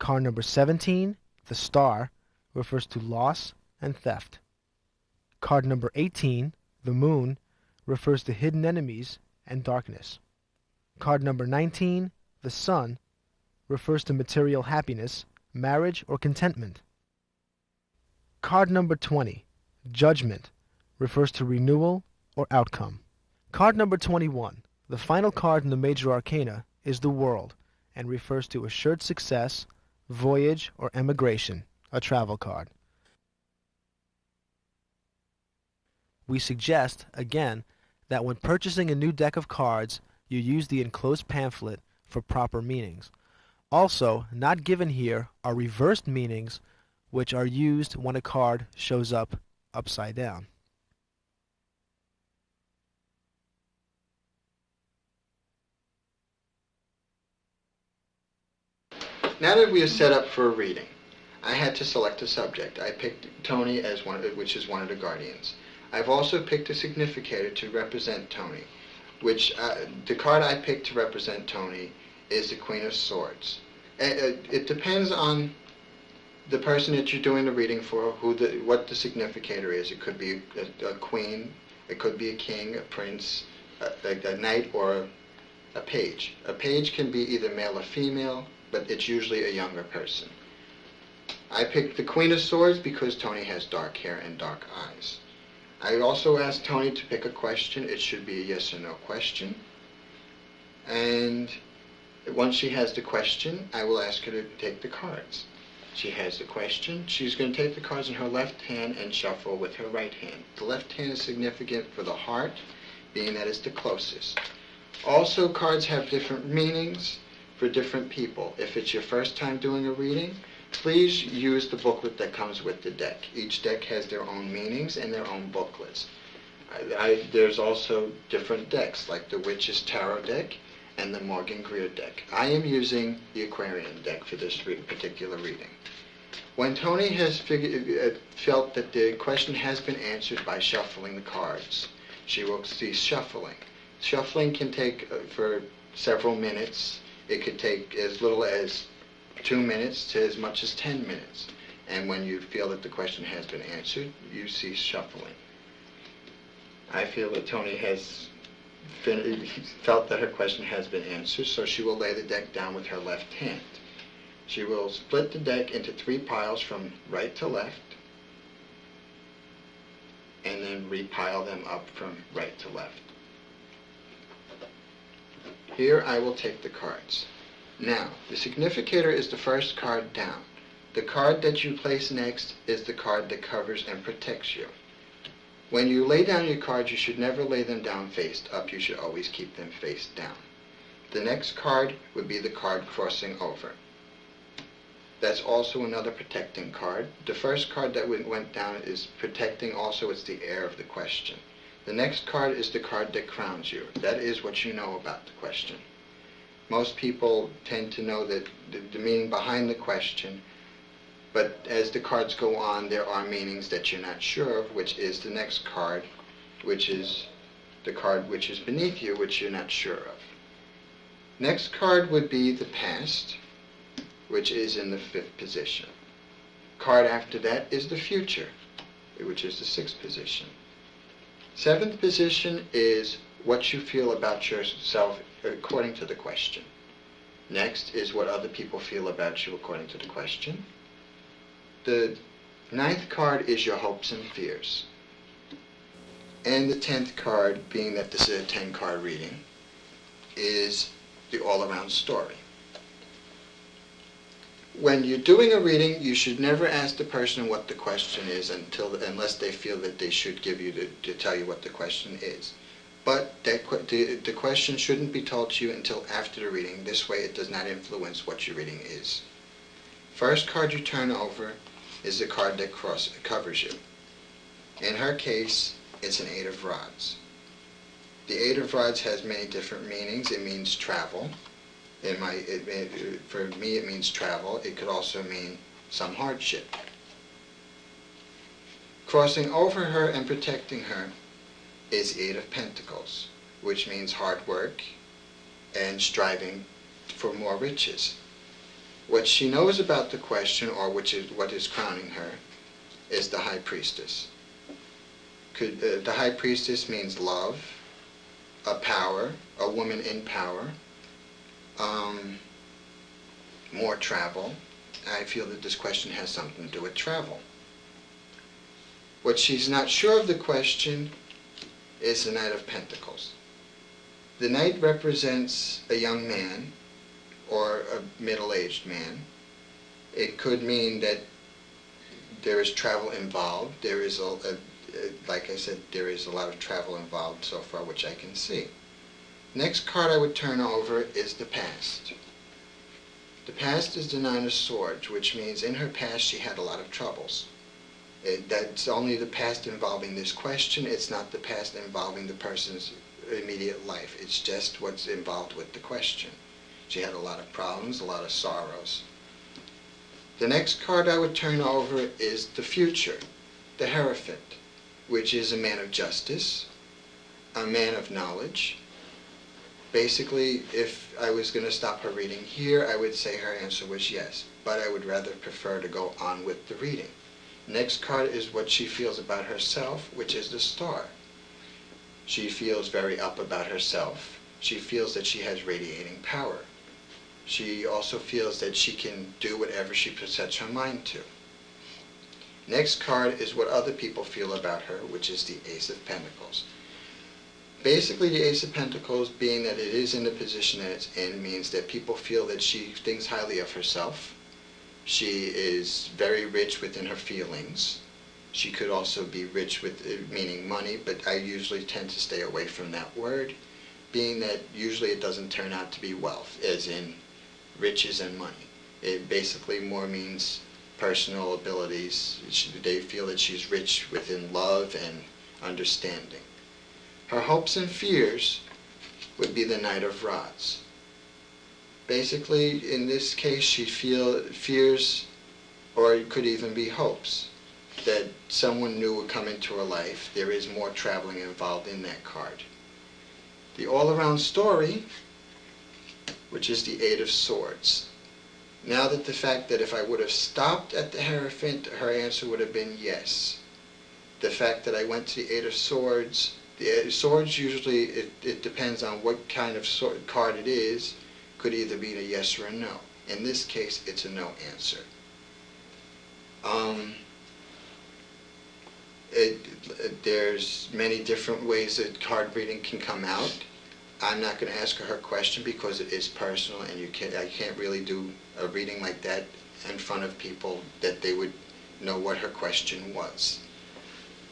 Card number 17, the star, refers to loss and theft. Card number 18, the moon, refers to hidden enemies and darkness. Card number 19, the sun, refers to material happiness, marriage, or contentment. Card number 20, judgment, refers to renewal or outcome. Card number 21, the final card in the major arcana, is the world and refers to assured success, voyage, or emigration, a travel card. We suggest, again, that when purchasing a new deck of cards, you use the enclosed pamphlet for proper meanings. Also, not given here are reversed meanings, which are used when a card shows up upside down. Now that we are set up for a reading, I had to select a subject. I picked Tony as which is one of the Guardians. I've also picked a significator to represent Tony, which the card I picked to represent Tony is the Queen of Swords. It depends on the person that you're doing the reading for, what the significator is. It could be a queen, it could be a king, a prince, a knight, or a page. A page can be either male or female, but it's usually a younger person. I picked the Queen of Swords because Tony has dark hair and dark eyes. I also asked Tony to pick a question. It should be a yes or no question. And once she has the question, I will ask her to take the cards. She has the question. She's going to take the cards in her left hand and shuffle with her right hand. The left hand is significant for the heart, being that it's the closest. Also, cards have different meanings for different people. If it's your first time doing a reading, please use the booklet that comes with the deck. Each deck has their own meanings and their own booklets. There's also different decks, like the Witch's Tarot deck and the Morgan Greer deck. I am using the Aquarian deck for this particular reading. When Tony has felt that the question has been answered by shuffling the cards, she will cease shuffling. Shuffling can take for several minutes. It could take as little as 2 minutes to as much as 10 minutes. And when you feel that the question has been answered, you cease shuffling. I feel that Tony has felt that her question has been answered, so she will lay the deck down with her left hand. She will split the deck into 3 piles from right to left, and then repile them up from right to left. Here I will take the cards. Now, the significator is the first card down. The card that you place next is the card that covers and protects you. When you lay down your cards, you should never lay them down face up. You should always keep them face down. The next card would be the card crossing over. That's also another protecting card. The first card that went down is protecting also. It's the heir of the question. The next card is the card that crowns you. That is what you know about the question. Most people tend to know that the meaning behind the question, but as the cards go on, there are meanings that you're not sure of, which is the next card, which is the card which is beneath you, which you're not sure of. Next card would be the past, which is in the 5th position. Card after that is the future, which is the 6th position. 7th position is what you feel about yourself according to the question. Next is what other people feel about you according to the question. The 9th card is your hopes and fears. And the 10th card, being that this is a 10-card reading, is the all-around story. When you're doing a reading, you should never ask the person what the question is unless they feel that they should give you to tell you what the question is. But the question shouldn't be told to you until after the reading. This way it does not influence what your reading is. First card you turn over is the card that covers you. In her case, it's an 8 of Rods. The 8 of Rods has many different meanings. It means travel. For me, it means travel. It could also mean some hardship. Crossing over her and protecting her is 8 of Pentacles, which means hard work and striving for more riches. What she knows about the question, or which is what is crowning her, is the High Priestess. The High Priestess means love, a power, a woman in power, more travel. I feel that this question has something to do with travel. What she's not sure of the question is the Knight of Pentacles. The Knight represents a young man or a middle-aged man. It could mean that there is travel involved. There is, like I said, there is a lot of travel involved so far, which I can see. Next card I would turn over is the past. The past is the Nine of Swords, which means in her past she had a lot of troubles. That's only the past involving this question. It's not the past involving the person's immediate life. It's just what's involved with the question. She had a lot of problems, a lot of sorrows. The next card I would turn over is the future, the Hierophant, which is a man of justice, a man of knowledge. Basically, if I was going to stop her reading here, I would say her answer was yes, but I would rather prefer to go on with the reading. Next card is what she feels about herself, which is the Star. She feels very up about herself. She feels that she has radiating power. She also feels that she can do whatever she sets her mind to. Next card is what other people feel about her, which is the Ace of Pentacles. Basically, the Ace of Pentacles, being that it is in the position that it's in, means that people feel that she thinks highly of herself. She is very rich within her feelings. She could also be rich with meaning money, but I usually tend to stay away from that word, being that usually it doesn't turn out to be wealth, as in riches and money. It basically more means personal abilities. They feel that she's rich within love and understanding. Her hopes and fears would be the Knight of Rods. Basically, in this case, she fears, or it could even be hopes, that someone new would come into her life. There is more traveling involved in that card. The all-around story, which is the Eight of Swords. Now that the fact that if I would have stopped at the Hierophant, her answer would have been yes. The fact that I went to the Eight of Swords, the swords usually, it depends on what kind of card it is, could either be a yes or a no. In this case, it's a no answer. There's many different ways that card reading can come out. I'm not going to ask her question because it is personal, and I can't really do a reading like that in front of people that they would know what her question was.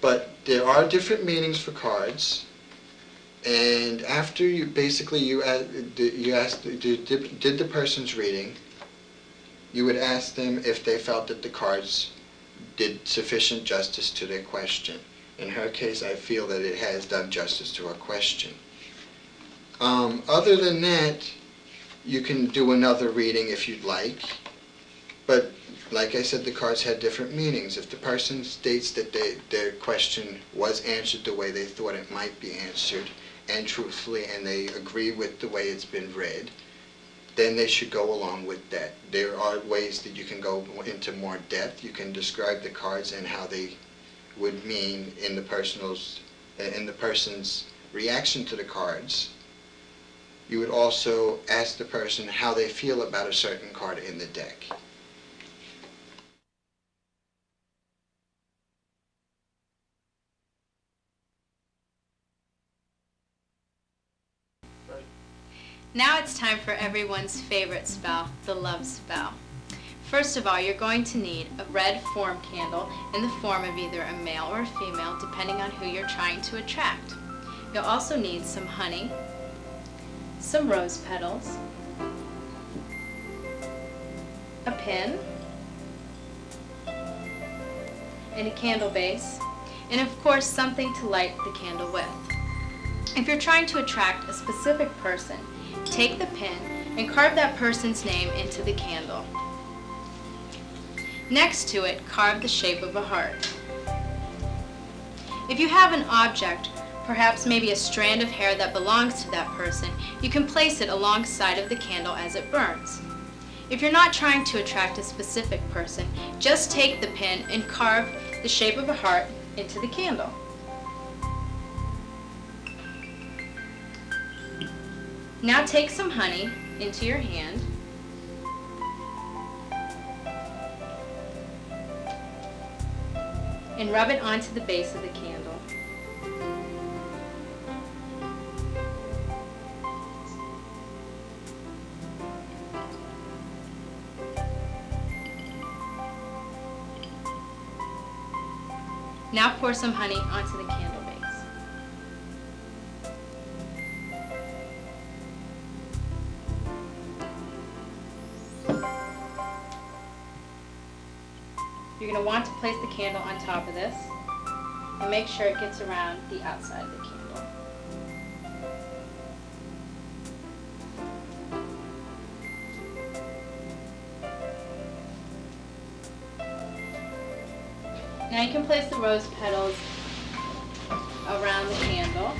But there are different meanings for cards, and after you did the person's reading, you would ask them if they felt that the cards did sufficient justice to their question. In her case, I feel that it has done justice to her question. Other than that, you can do another reading if you'd like, but like I said, the cards had different meanings. If the person states that their question was answered the way they thought it might be answered, and truthfully, and they agree with the way it's been read, then they should go along with that. There are ways that you can go into more depth. You can describe the cards and how they would mean in the person's reaction to the cards. You would also ask the person how they feel about a certain card in the deck. Now it's time for everyone's favorite spell, the love spell. First of all, you're going to need a red form candle in the form of either a male or a female, depending on who you're trying to attract. You'll also need some honey, some rose petals, a pin, and a candle base, and of course something to light the candle with. If you're trying to attract a specific person, take the pin and carve that person's name into the candle. Next to it, carve the shape of a heart. If you have an object, perhaps maybe a strand of hair that belongs to that person, you can place it alongside of the candle as it burns. If you're not trying to attract a specific person, just take the pin and carve the shape of a heart into the candle. Now take some honey into your hand and rub it onto the base of the candle. Now pour some honey onto the candle base. You're going to want to place the candle on top of this and make sure it gets around the outside of the candle. Now you can place the rose petals around the candle.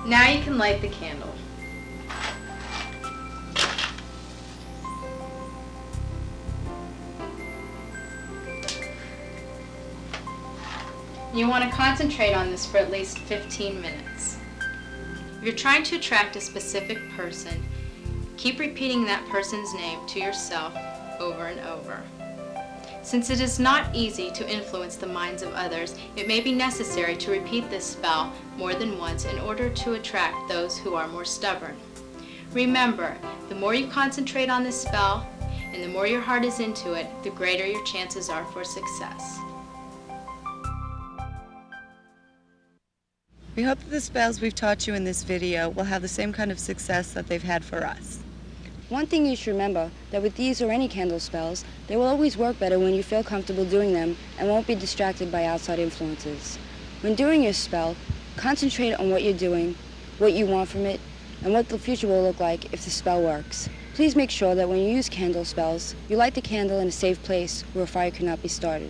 Now you can light the candle. You want to concentrate on this for at least 15 minutes. If you're trying to attract a specific person, keep repeating that person's name to yourself over and over. Since it is not easy to influence the minds of others, it may be necessary to repeat this spell more than once in order to attract those who are more stubborn. Remember, the more you concentrate on this spell and the more your heart is into it, the greater your chances are for success. We hope that the spells we've taught you in this video will have the same kind of success that they've had for us. One thing you should remember, that with these or any candle spells, they will always work better when you feel comfortable doing them and won't be distracted by outside influences. When doing your spell, concentrate on what you're doing, what you want from it, and what the future will look like if the spell works. Please make sure that when you use candle spells, you light the candle in a safe place where a fire cannot be started.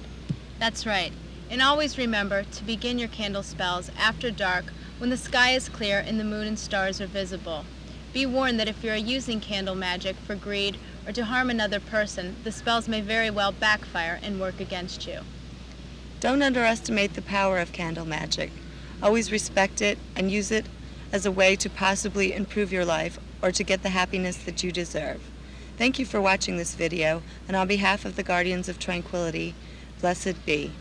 That's right. And always remember to begin your candle spells after dark when the sky is clear and the moon and stars are visible. Be warned that if you are using candle magic for greed or to harm another person, the spells may very well backfire and work against you. Don't underestimate the power of candle magic. Always respect it and use it as a way to possibly improve your life or to get the happiness that you deserve. Thank you for watching this video, and on behalf of the Guardians of Tranquility, blessed be.